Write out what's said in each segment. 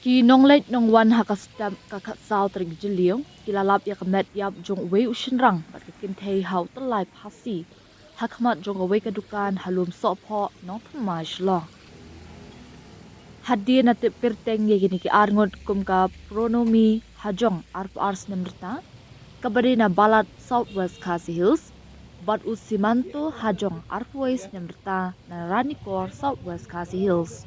Ki nonglait nongwan hakastam kakatsal trig jiliong kilalap ya kamet yap jong wei ushinrang bat kakintei hau tyllai phasi hakhmat jong wei kadukan halum sopho Nongthymmai shlong hadir na te perteng ye gini ki arngot kum ka pronomi hajong arp ars nemrta kabari na balat southwest khasi hills bat usimanto hajong arpwest nemrta na ranikor southwest khasi hills.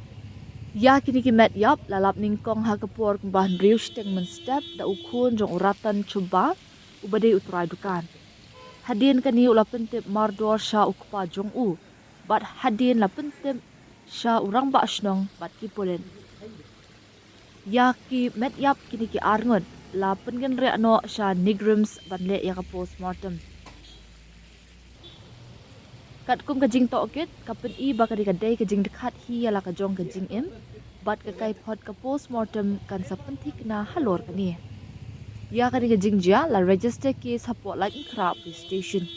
Ya kini ki met yap lalap ningkong hakapur kumbahan riush teng men step da ukun jong uratan cuba ubade uturai dukan. Hadin kani ula pentip mardor sha ukpa jong u. Bat hadin la pentip sha urang ba asnong bat kipulen. Ya ki met yap kini ki arngot la pengen re ano sha nigrims ban le ya ka postmortem. Kat kum kajing tokit kapen I ba kadi kadai kajing dekat hi ala kajong kajing im bat kakai pot ka postmortem kan sa pentik na halor kani. Ya kadi kajing ja la register case hapot like in crap police station.